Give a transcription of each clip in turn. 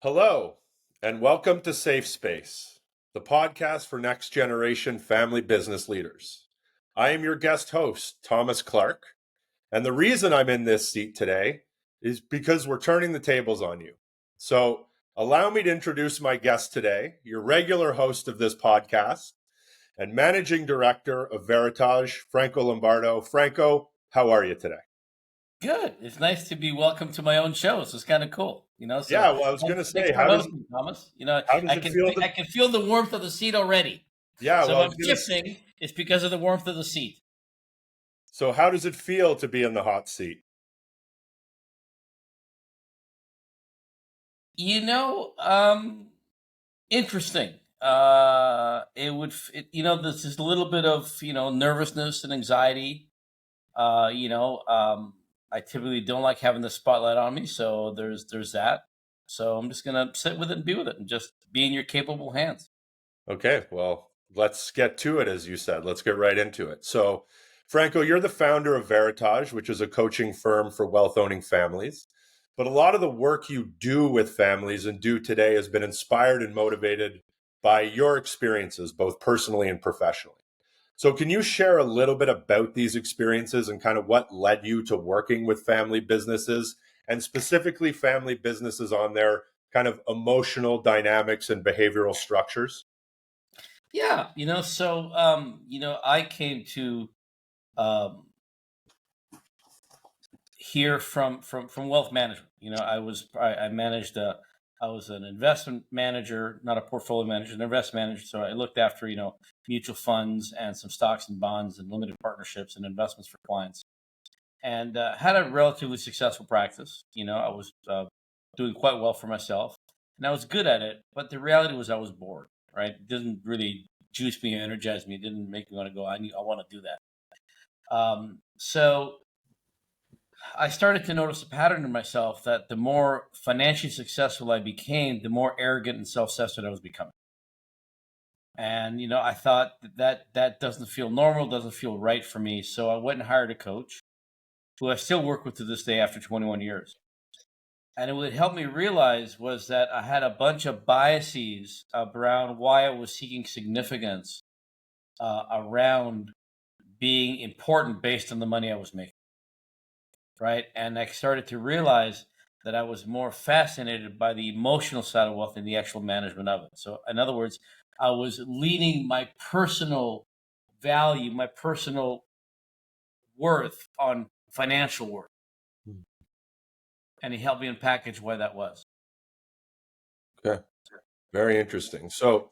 Hello, and welcome to Safe Space, the podcast for next generation family business leaders. I am your guest host, Thomas Clark, and the reason I'm in this seat today is because we're turning the tables on you. So, allow me to introduce my guest today, your regular host of this podcast and managing director of Veritage, Franco Lombardo. Franco, how are you today? Good. It's nice to be welcome to my own show. So it's kind of cool, So Yeah, well, I was going to thanks say, for hosting, Thomas. how does I it can feel I can feel the warmth of the seat already. Yeah, So well, I if was I'm going to shifting, it's because of the warmth of the seat. So how does it feel to be in the hot seat? Interesting. There's just a little bit of nervousness and anxiety. Uh, you know, um, I typically don't like having the spotlight on me, so there's that. So I'm just gonna sit with it and be with it, and just be in your capable hands. Okay, well, let's get to it, as you said. Let's get right into it. So, Franco, you're the founder of Veritage, which is a coaching firm for wealth owning families. But a lot of the work you do with families and do today has been inspired and motivated by your experiences, both personally and professionally. So, can you share a little bit about these experiences and kind of what led you to working with family businesses and specifically family businesses on their kind of emotional dynamics and behavioral structures? Yeah, I came to um, hear from wealth management. I managed I was an investment manager, not a portfolio manager, an investment manager. So I looked after mutual funds and some stocks and bonds and limited partnerships and investments for clients, and had a relatively successful practice. I was doing quite well for myself, and I was good at it. But the reality was I was bored. Right, it didn't really juice me or energize me. It didn't make me want to go. I want to do that. So I started to notice a pattern in myself that the more financially successful I became, the more arrogant and self-centered I was becoming. And I thought that doesn't feel normal, doesn't feel right for me. So I went and hired a coach who I still work with to this day after 21 years. And what helped me realize was that I had a bunch of biases around why I was seeking significance around being important based on the money I was making. Right. And I started to realize that I was more fascinated by the emotional side of wealth than the actual management of it. So, in other words, I was leaning my personal value, my personal worth on financial worth. And he helped me unpackage why that was. Okay, very interesting. So,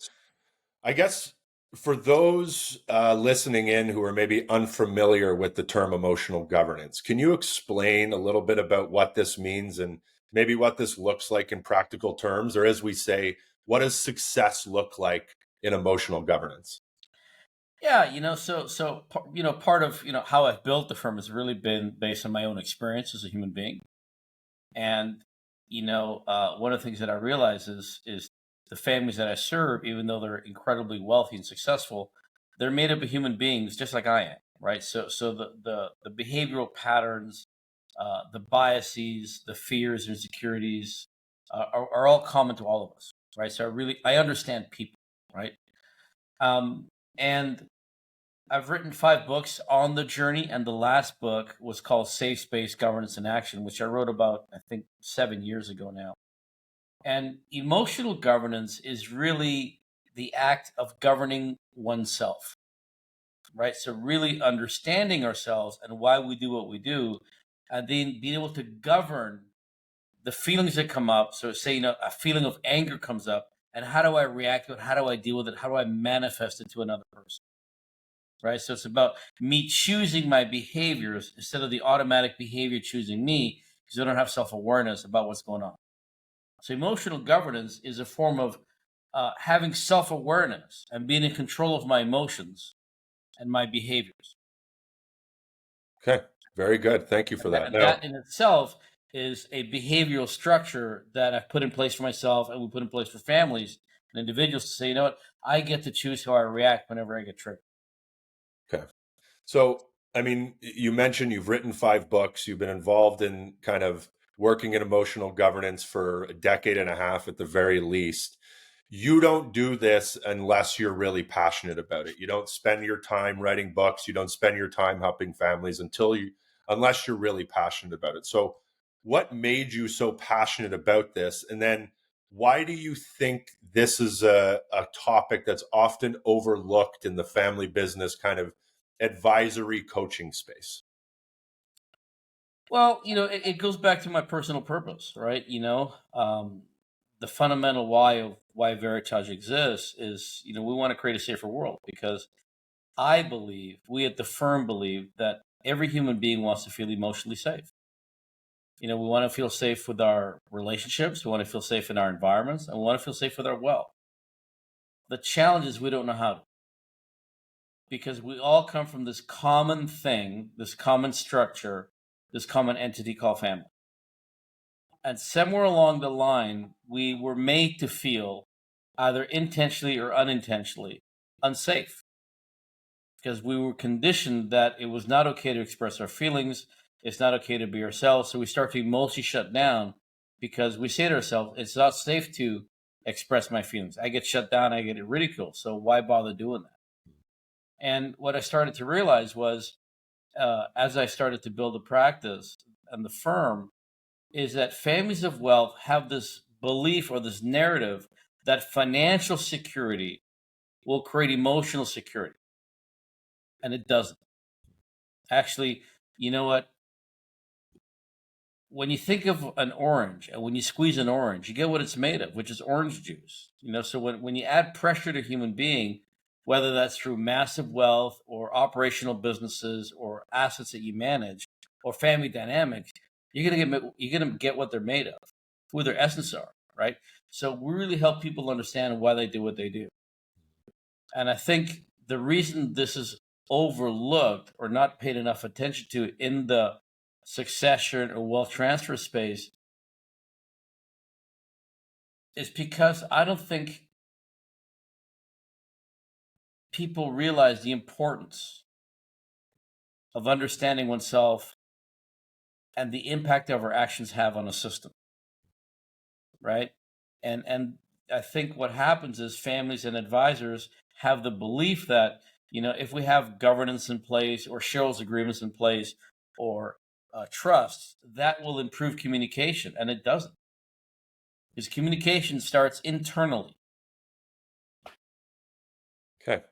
I guess for those listening in who are maybe unfamiliar with the term emotional governance, can you explain a little bit about what this means and maybe what this looks like in practical terms? Or as we say, what does success look like in emotional governance? Yeah, part of how I've built the firm has really been based on my own experience as a human being. And one of the things that I realize is the families that I serve, even though they're incredibly wealthy and successful, they're made up of human beings just like I am, right? So the behavioral patterns, the biases, the fears, and insecurities are all common to all of us, right? So I understand people, right? And I've written 5 books on the journey, and the last book was called Safe Space Governance in Action, which I wrote about, I think, 7 years ago now. And emotional governance is really the act of governing oneself, right? So, really understanding ourselves and why we do what we do, and then being able to govern the feelings that come up. So, say, a feeling of anger comes up, and how do I react to it? How do I deal with it? How do I manifest it to another person? Right. So it's about me choosing my behaviors instead of the automatic behavior choosing me because I don't have self awareness about what's going on. So emotional governance is a form of having self awareness and being in control of my emotions and my behaviors. Okay, very good. Thank you for And that. that Now, in itself is a behavioral structure that I've put in place for myself and we put in place for families and individuals to say, you know what, I get to choose how I react whenever I get triggered. okay. So, I mean, you mentioned you've written 5 books, you've been involved in kind of working in emotional governance for a decade and a half at the very least. You don't do this unless you're really passionate about it. You don't spend your time writing books. You don't spend your time helping families unless you're really passionate about it. So, what made you so passionate about this? And then, why do you think this is a topic that's often overlooked in the family business kind of advisory coaching space? Well, it goes back to my personal purpose, right? The fundamental why of why Veritage exists is, we want to create a safer world because I believe, we at the firm believe that every human being wants to feel emotionally safe. We want to feel safe with our relationships. We want to feel safe in our environments, and we want to feel safe with our wealth. The challenge is we don't know how to, because we all come from this common thing, this common structure, this common entity called family. And somewhere along the line, we were made to feel, either intentionally or unintentionally, unsafe, because we were conditioned that it was not okay to express our feelings. It's not okay to be ourselves. So we start to emotionally shut down because we say to ourselves, it's not safe to express my feelings. I get shut down, I get ridiculed. So why bother doing that? And what I started to realize was, as I started to build a practice and the firm, is that families of wealth have this belief or this narrative that financial security will create emotional security. And it doesn't. Actually, you know what? When you think of an orange and when you squeeze an orange, you get what it's made of, which is orange juice. So when you add pressure to a human being, whether that's through massive wealth or operational businesses or assets that you manage or family dynamics, you're gonna get what they're made of, who their essence are, right? So we really help people understand why they do what they do. And I think the reason this is overlooked or not paid enough attention to in the succession or wealth transfer space is because I don't think people realize the importance of understanding oneself and the impact of our actions have on a system, right? And I think what happens is families and advisors have the belief that, if we have governance in place or shareholders agreements in place or trust, that will improve communication, and it doesn't, because communication starts internally. Okay,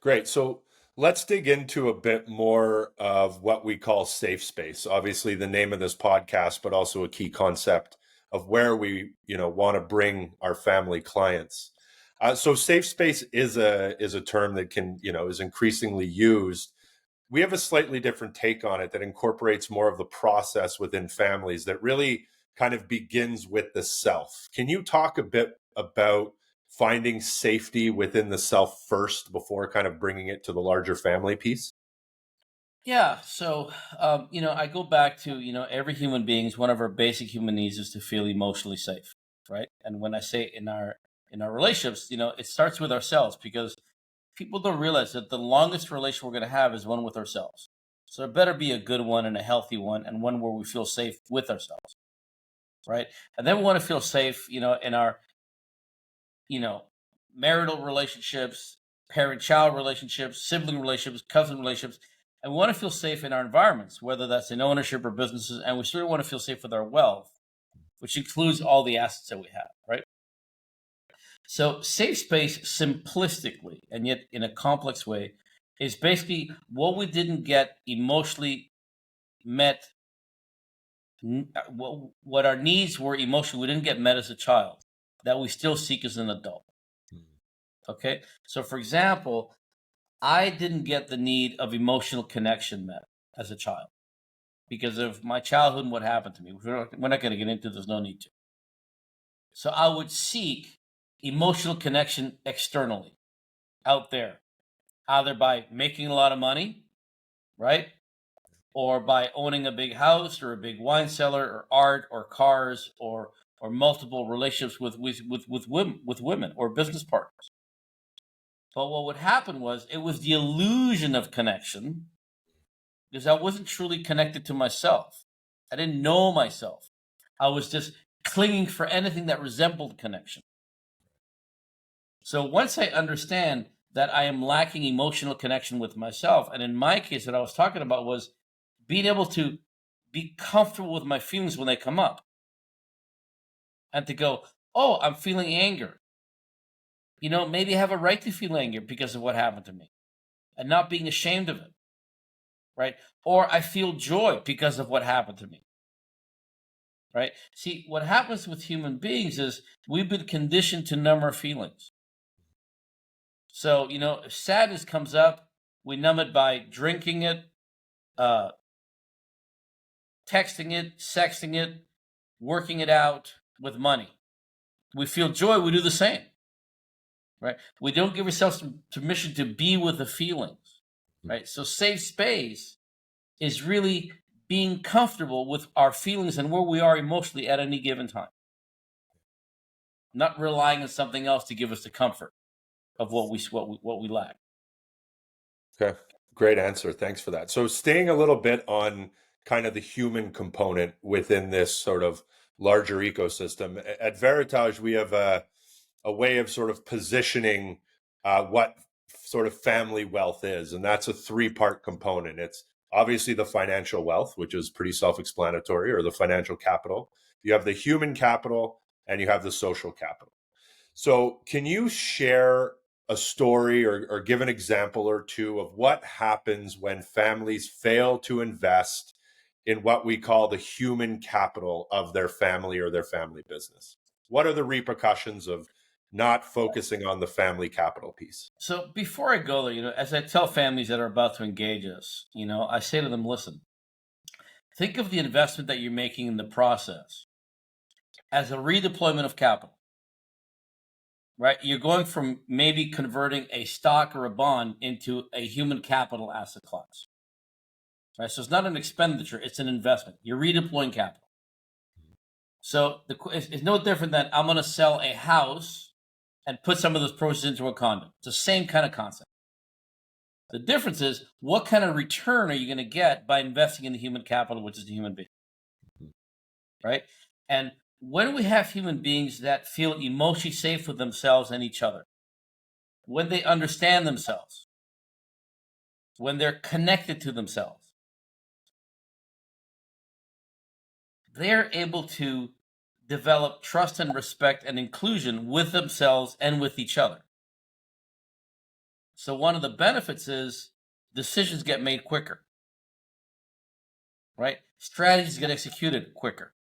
great. So let's dig into a bit more of what we call safe space. Obviously, the name of this podcast, but also a key concept of where we, want to bring our family clients. So safe space is a term that can, is increasingly used. We have a slightly different take on it that incorporates more of the process within families that really kind of begins with the self. Can you talk a bit about finding safety within the self first before kind of bringing it to the larger family piece? Yeah. So, I go back to, every human being's one of our basic human needs is to feel emotionally safe, right? And when I say in our relationships, it starts with ourselves, because people don't realize that the longest relation we're going to have is one with ourselves. So it better be a good one and a healthy one, and one where we feel safe with ourselves, right? And then we want to feel safe, in our, you know, marital relationships, parent-child relationships, sibling relationships, cousin relationships, and we want to feel safe in our environments, whether that's in ownership or businesses, and we certainly want to feel safe with our wealth, which includes all the assets that we have, right? So, safe space, simplistically, and yet in a complex way, is basically what we didn't get emotionally met, what our needs were emotionally, we didn't get met as a child, that we still seek as an adult. Okay? So, for example, I didn't get the need of emotional connection met as a child because of my childhood and what happened to me. We're not going to get into. There's no need to. So I would seek emotional connection externally, out there, either by making a lot of money, right, or by owning a big house or a big wine cellar, or art, or cars, or multiple relationships with women or business partners. But what would happen was it was the illusion of connection, because I wasn't truly connected to myself. I didn't know myself. I was just clinging for anything that resembled connection. So once I understand that I am lacking emotional connection with myself, and in my case, what I was talking about was being able to be comfortable with my feelings when they come up, and to go, oh, I'm feeling anger. Maybe I have a right to feel anger because of what happened to me, and not being ashamed of it, right? Or I feel joy because of what happened to me, right? See, what happens with human beings is we've been conditioned to numb our feelings. So, if sadness comes up, we numb it by drinking it, uh, texting it, sexting it, working it out with money. We feel joy, we do the same, right? We don't give ourselves permission to be with the feelings, right? So safe space is really being comfortable with our feelings and where we are emotionally at any given time, not relying on something else to give us the comfort of what we lack. Okay, great answer. Thanks for that. So, staying a little bit on kind of the human component within this sort of larger ecosystem, at Veritage, we have a way of sort of positioning what sort of family wealth is, and that's a three-part component. It's obviously the financial wealth, which is pretty self-explanatory, or the financial capital. You have the human capital, and you have the social capital. So, can you share a story or give an example or two of what happens when families fail to invest in what we call the human capital of their family or their family business? What are the repercussions of not focusing on the family capital piece? So before I go there, as I tell families that are about to engage us, I say to them, listen, think of the investment that you're making in the process as a redeployment of capital, right? You're going from maybe converting a stock or a bond into a human capital asset class, right? So it's not an expenditure, it's an investment. You're redeploying capital. So it's no different than I'm going to sell a house and put some of those proceeds into a condo. It's the same kind of concept. The difference is what kind of return are you going to get by investing in the human capital, which is the human being, right? And when we have human beings that feel emotionally safe with themselves and each other, when they understand themselves, when they're connected to themselves, they're able to develop trust and respect and inclusion with themselves and with each other. So one of the benefits is decisions get made quicker, right? Strategies get executed quicker,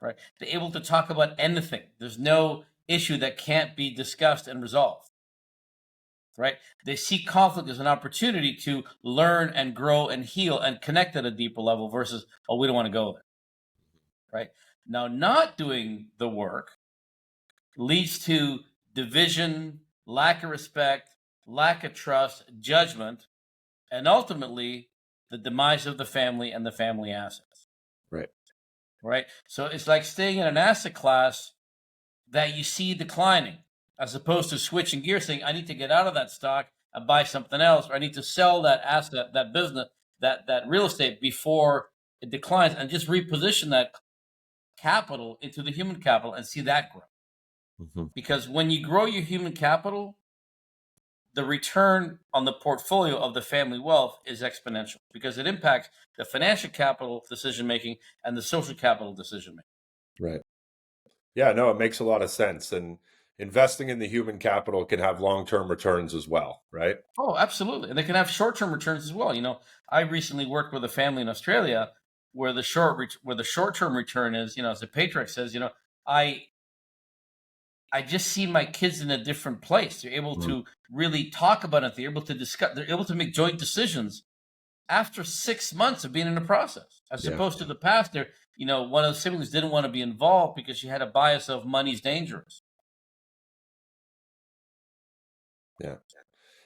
right? They're able to talk about anything. There's no issue that can't be discussed and resolved, right? They see conflict as an opportunity to learn and grow and heal and connect at a deeper level versus, oh, we don't want to go there, right? Now, not doing the work leads to division, lack of respect, lack of trust, judgment, and ultimately the demise of the family and the family assets. Right. Right. So it's like staying in an asset class that you see declining, as opposed to switching gears, saying, I need to get out of that stock and buy something else, or I need to sell that asset, that business, that real estate before it declines, and just reposition that capital into the human capital and see that grow. Mm-hmm. Because when you grow your human capital, the return on the portfolio of the family wealth is exponential because it impacts the financial capital decision making and the social capital decision making. Right. Yeah, no, it makes a lot of sense. And investing in the human capital can have long-term returns as well, right? Oh, absolutely. And they can have short-term returns as well. I recently worked with a family in Australia where the short-term return is, as the patriarch says, I just see my kids in a different place. They're able to really talk about it. They're able to discuss. They're able to make joint decisions after 6 months of being in the process, as opposed to the past. One of the siblings didn't want to be involved because she had a bias of money's dangerous. Yeah.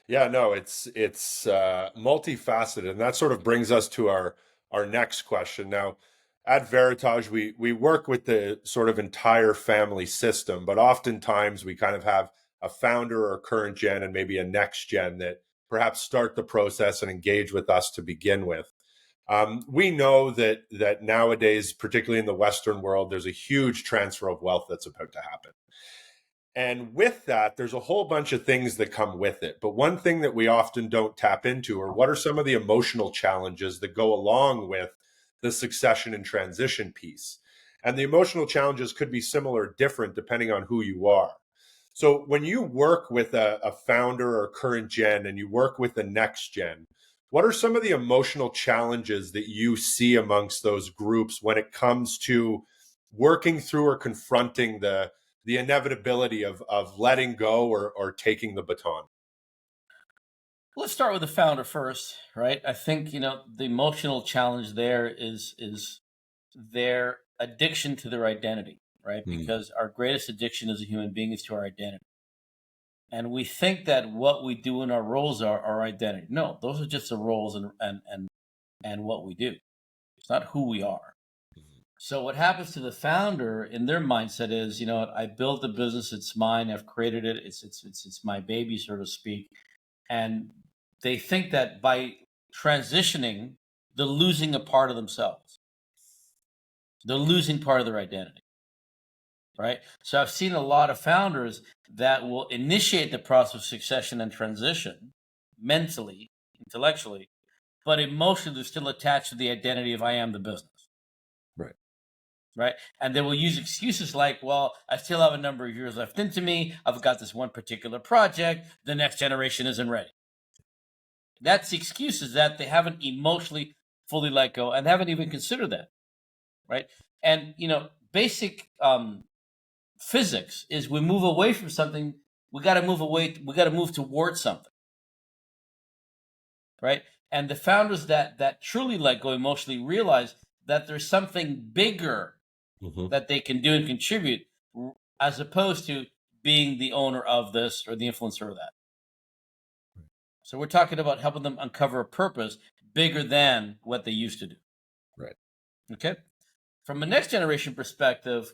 Yeah, no, it's multifaceted, and that sort of brings us to our next question. Now, at Veritage, we work with the sort of entire family system, but oftentimes we kind of have a founder or current gen and maybe a next gen that perhaps start the process and engage with us to begin with. We know that nowadays, particularly in the Western world, there's a huge transfer of wealth that's about to happen. And with that, there's a whole bunch of things that come with it. But one thing that we often don't tap into are what are some of the emotional challenges that go along with the succession and transition piece. And the emotional challenges could be similar or different depending on who you are. So when you work with a founder or current gen and you work with the next gen, what are some of the emotional challenges that you see amongst those groups when it comes to working through or confronting the inevitability of letting go or taking the baton? Let's start with the founder first, right? I think the emotional challenge there is their addiction to their identity, right? Mm. Because our greatest addiction as a human being is to our identity. And we think that what we do in our roles are our identity. No, those are just the roles and what we do. It's not who we are. So what happens to the founder in their mindset is, I built the business, it's mine, I've created it, it's my baby, so to speak. And they think that by transitioning, they're losing a part of themselves. They're losing part of their identity. Right. So I've seen a lot of founders that will initiate the process of succession and transition mentally, intellectually, but emotionally they're still attached to the identity of I am the business. Right. Right. And they will use excuses like, well, I still have a number of years left into me. I've got this one particular project. The next generation isn't ready. That's the excuses that they haven't emotionally fully let go and haven't even considered that. Right. And, basic physics is we move away from something, we got to move towards something, right? And the founders that truly let go emotionally realize that there's something bigger Mm-hmm. that they can do and contribute, as opposed to being the owner of this or the influencer of that. So we're talking about helping them uncover a purpose bigger than what they used to do. Right. Okay. From a next generation perspective,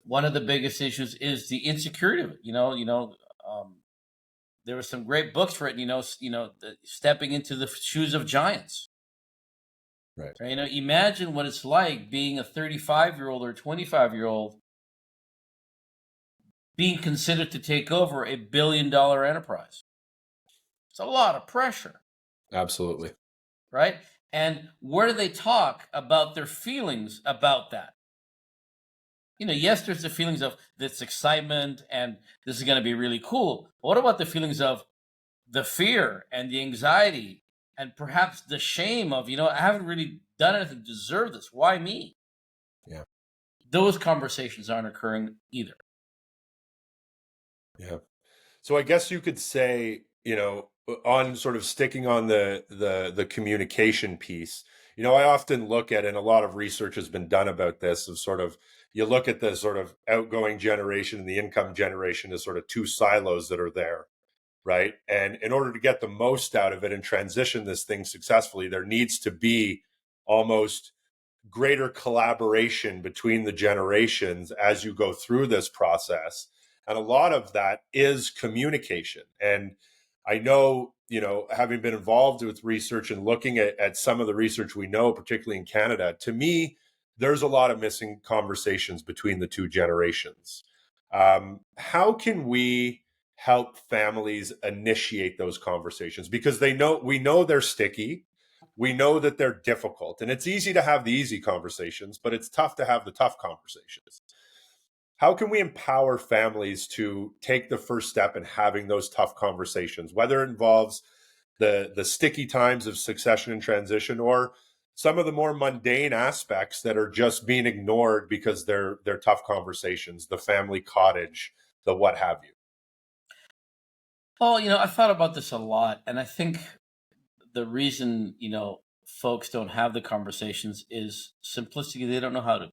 one of the biggest issues is the insecurity of it. There were some great books for it. Stepping into the shoes of giants. Right. Right? Imagine what it's like being a 35-year-old or 25-year-old being considered to take over a billion-dollar enterprise. It's a lot of pressure, Absolutely. right? And where do they talk about their feelings about that? Yes, there's the feelings of this excitement and this is going to be really cool. But what about the feelings of the fear and the anxiety and perhaps the shame of, I haven't really done anything to deserve this. Why me? Yeah. Those conversations aren't occurring either. Yeah. So I guess you could say, on sort of sticking on the communication piece, I often look at, and a lot of research has been done about this, of sort of you look at the sort of outgoing generation and the income generation as sort of two silos that are there, right? And in order to get the most out of it and transition this thing successfully, there needs to be almost greater collaboration between the generations as you go through this process. And a lot of that is communication. And I know, having been involved with research and looking at some of the research we know, particularly in Canada, to me, there's a lot of missing conversations between the two generations. How can we help families initiate those conversations? Because we know they're sticky, we know that they're difficult, and it's easy to have the easy conversations, but it's tough to have the tough conversations. How can we empower families to take the first step in having those tough conversations, whether it involves the sticky times of succession and transition or some of the more mundane aspects that are just being ignored because they're tough conversations, the family cottage, the what have you? Well, I thought about this a lot, and I think the reason, folks don't have the conversations is simplicity. They don't know how to,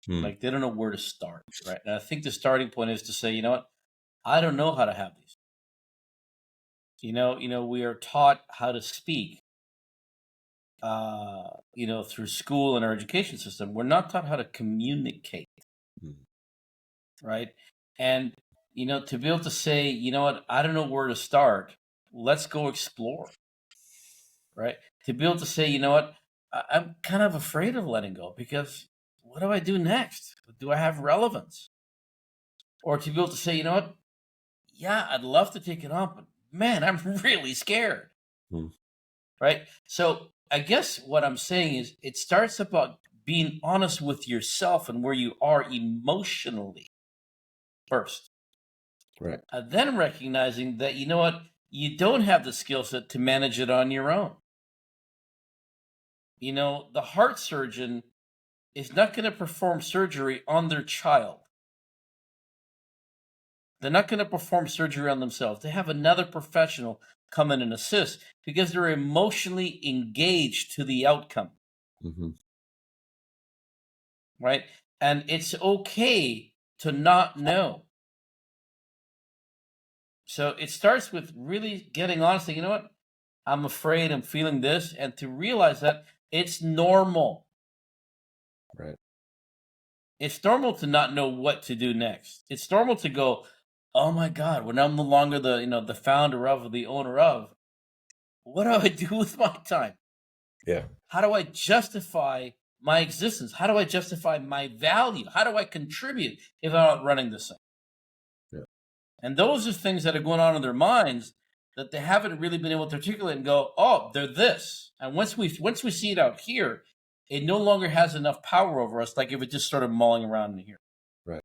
Hmm. like, they don't know where to start, right? And I think the starting point is to say, you know what, I don't know how to have these. We are taught how to speak, through school and our education system. We're not taught how to communicate, Hmm. right? And, to be able to say, I don't know where to start, let's go explore, right? To be able to say, I'm kind of afraid of letting go because what do I do next? Do I have relevance? Or to be able to say, you know what? Yeah, I'd love to take it on, but man, I'm really scared. Hmm. Right. So I guess what I'm saying is it starts about being honest with yourself and where you are emotionally first. Right. And then recognizing that, you know what? You don't have the skill set to manage it on your own. The heart surgeon is not going to perform surgery on their child. They're not going to perform surgery on themselves. They have another professional come in and assist because they're emotionally engaged to the outcome, Hmm. right? And it's okay to not know. So it starts with really getting honest. You know what? I'm afraid, I'm feeling this, and to realize that it's normal. Right. It's normal to not know what to do next. It's normal to go, oh my God, when I'm no longer the founder of or the owner of, what do I do with my time? Yeah. How do I justify my existence? How do I justify my value? How do I contribute if I'm not running this thing? Yeah. And those are things that are going on in their minds that they haven't really been able to articulate and go, oh, they're this. And once we see it out here, it no longer has enough power over us, like if it just started mulling around in here. Right.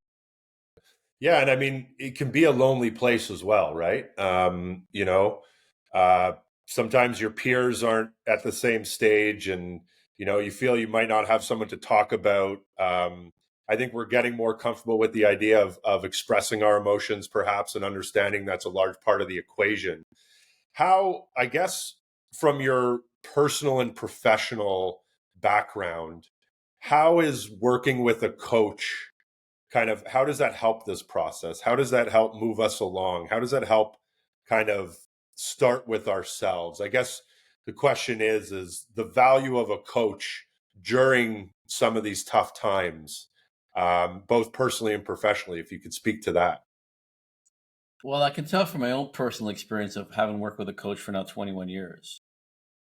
Yeah, and I mean, it can be a lonely place as well, right? Uh, sometimes your peers aren't at the same stage, and you feel you might not have someone to talk about. I think we're getting more comfortable with the idea of expressing our emotions, perhaps, and understanding that's a large part of the equation. How, I guess, from your personal and professional background, how is working with a coach? How does that help this process? How does that help move us along? How does that help kind of start with ourselves? I guess the question is the value of a coach during some of these tough times, both personally and professionally, if you could speak to that. Well, I can tell from my own personal experience of having worked with a coach for now 21 years.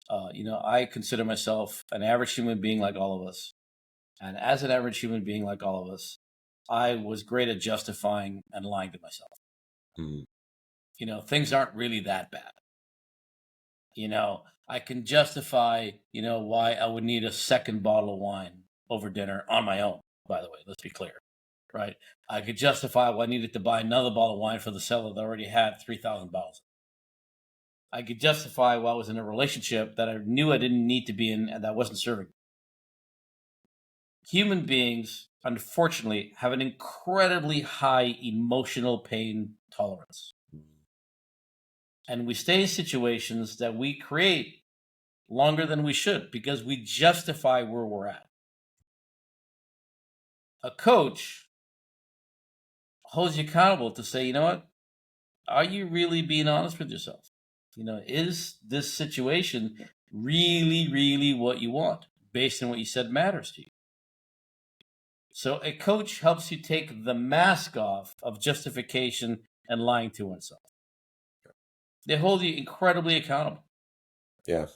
I consider myself an average human being like all of us. And as an average human being like all of us, I was great at justifying and lying to myself. Mm. Things aren't really that bad. I can justify, why I would need a second bottle of wine over dinner on my own, by the way, let's be clear, right? I could justify why I needed to buy another bottle of wine for the cellar that already had 3,000 bottles. I could justify why I was in a relationship that I knew I didn't need to be in and that wasn't serving. Human beings, unfortunately, have an incredibly high emotional pain tolerance. And we stay in situations that we create longer than we should because we justify where we're at. A coach holds you accountable to say, you know what? Are you really being honest with yourself? Is this situation really, really what you want based on what you said matters to you? So a coach helps you take the mask off of justification and lying to oneself. They hold you incredibly accountable. Yeah.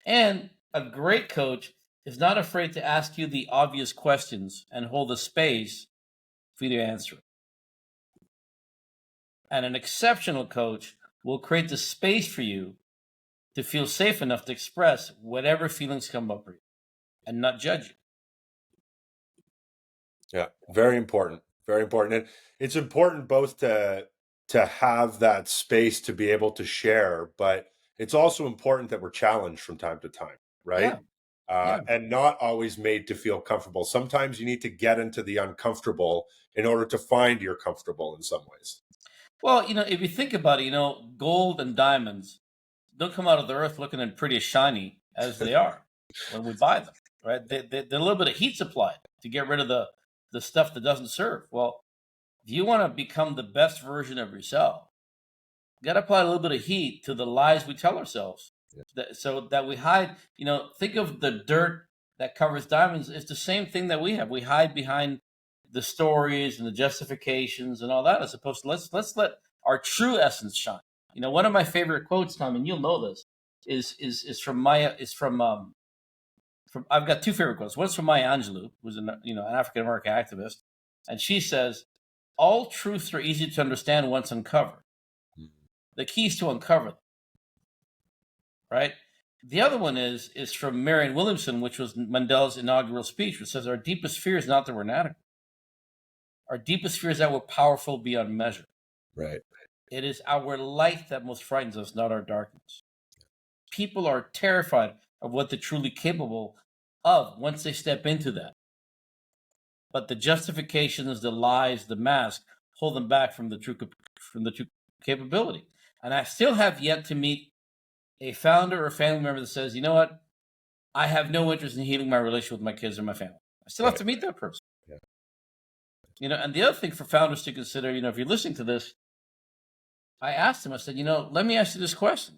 And a great coach is not afraid to ask you the obvious questions and hold a space for you to answer it. And an exceptional coach will create the space for you to feel safe enough to express whatever feelings come up for you and not judge you. Yeah, very important. Very important. And it's important both to have that space to be able to share, but it's also important that we're challenged from time to time, right? Yeah, yeah. And not always made to feel comfortable. Sometimes you need to get into the uncomfortable in order to find you're comfortable in some ways. Well, if you think about it, gold and diamonds don't come out of the earth looking as pretty as shiny as they are when we buy them, right? They're a little bit of heat supplied to get rid of the stuff that doesn't serve. Well, if you want to become the best version of yourself, you got to apply a little bit of heat to the lies we tell ourselves, so that we hide. Think of the dirt that covers diamonds. It's the same thing that we have. We hide behind the stories and the justifications and all that, as opposed to let's let our true essence shine. One of my favorite quotes, Tom, and you'll know this. is from Maya. Is from I've got two favorite quotes. One's from Maya Angelou, who's an African American activist, and she says, "All truths are easy to understand once uncovered. The key is to uncover them." Right. The other one is from Marianne Williamson, which was Mandela's inaugural speech, which says, "Our deepest fear is not that we're inadequate. Our deepest fear is that we're powerful beyond measure. Right. It is our light that most frightens us, not our darkness." People are terrified of what they're truly capable of once they step into that. But the justifications, the lies, the mask hold them back from the true capability. And I still have yet to meet a founder or family member that says, "You know what? I have no interest in healing my relationship with my kids or my family." I still have to meet that person. Yeah. And the other thing for founders to consider, if you're listening to this, I asked them, I said, let me ask you this question.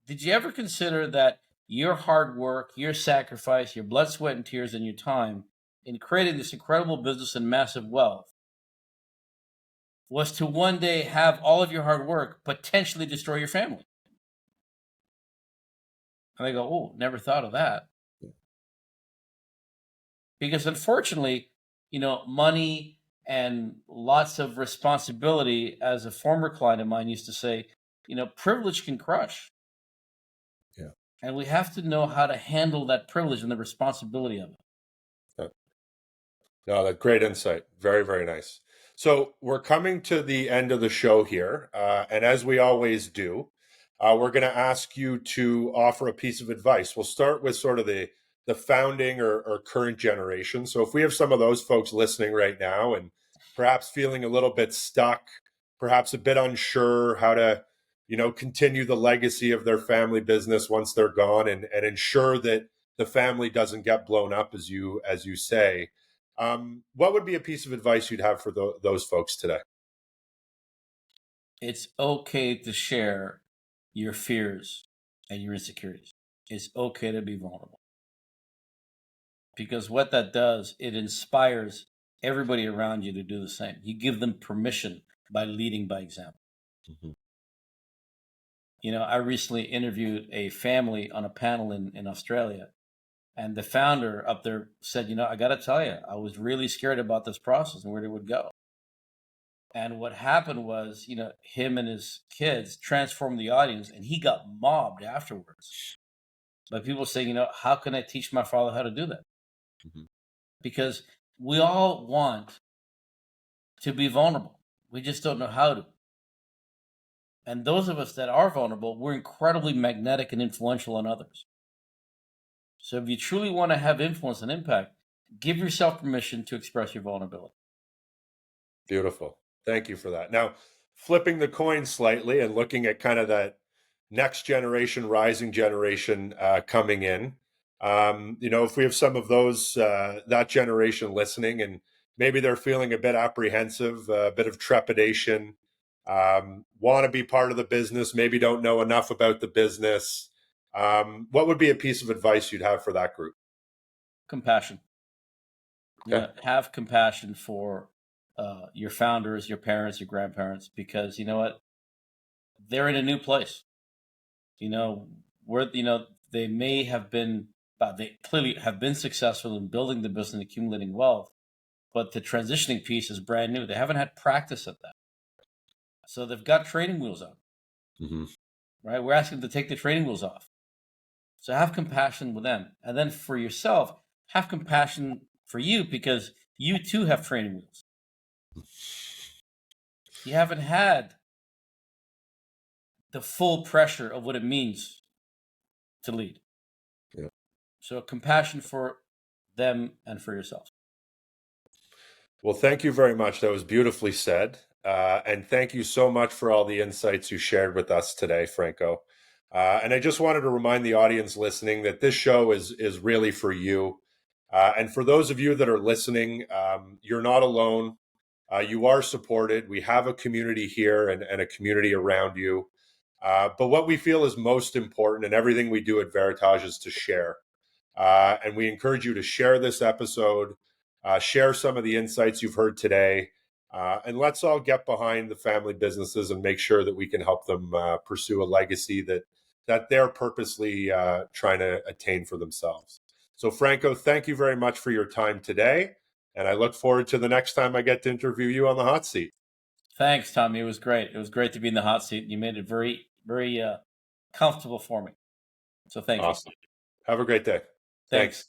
Did you ever consider that your hard work, your sacrifice, your blood, sweat, and tears, and your time in creating this incredible business and massive wealth was to one day have all of your hard work potentially destroy your family? And they go, "Oh, never thought of that." Because unfortunately, money and lots of responsibility, as a former client of mine used to say, privilege can crush. Yeah. And we have to know how to handle that privilege and the responsibility of it. No, that's great insight. Very, very nice. So we're coming to the end of the show here. And as we always do, we're going to ask you to offer a piece of advice. We'll start with sort of the founding or current generation. So if we have some of those folks listening right now and perhaps feeling a little bit stuck, perhaps a bit unsure how to, continue the legacy of their family business once they're gone and ensure that the family doesn't get blown up, as you say. What would be a piece of advice you'd have for those folks today? It's okay to share your fears and your insecurities. It's okay to be vulnerable. Because what that does, it inspires everybody around you to do the same. You give them permission by leading by example. Mm-hmm. I recently interviewed a family on a panel in Australia. And the founder up there said, "I got to tell you, I was really scared about this process and where it would go." And what happened was, him and his kids transformed the audience, and he got mobbed afterwards by people saying, "How can I teach my father how to do that?" Mm-hmm. Because we all want to be vulnerable. We just don't know how to. And those of us that are vulnerable, we're incredibly magnetic and influential on others. So if you truly want to have influence and impact, give yourself permission to express your vulnerability. Beautiful. Thank you for that. Now, flipping the coin slightly and looking at kind of that next generation, rising generation coming in, if we have some of those, that generation listening, and maybe they're feeling a bit apprehensive, a bit of trepidation, want to be part of the business, maybe don't know enough about the business. What would be a piece of advice you'd have for that group? Compassion. Okay. Have compassion for your founders, your parents, your grandparents, because you know what? They're in a new place. Where they may have been, they clearly have been successful in building the business and accumulating wealth, but the transitioning piece is brand new. They haven't had practice at that, so they've got training wheels on. Mm-hmm. Right? We're asking them to take the training wheels off. So have compassion with them, and then for yourself, have compassion for you because you too have training wheels. You haven't had the full pressure of what it means to lead. Yeah. So compassion for them and for yourself. Well, thank you very much. That was beautifully said. And thank you so much for all the insights you shared with us today, Franco. And I just wanted to remind the audience listening that this show is really for you. And for those of you that are listening, you're not alone. You are supported. We have a community here and a community around you. But what we feel is most important in everything we do at Veritage is to share. And we encourage you to share this episode, share some of the insights you've heard today, and let's all get behind the family businesses and make sure that we can help them pursue a legacy that that they're purposely trying to attain for themselves. So, Franco, thank you very much for your time today. And I look forward to the next time I get to interview you on the hot seat. Thanks, Tommy. It was great. It was great to be in the hot seat. You made it very, very comfortable for me. So thank you. Awesome. Have a great day. Thanks. Thanks.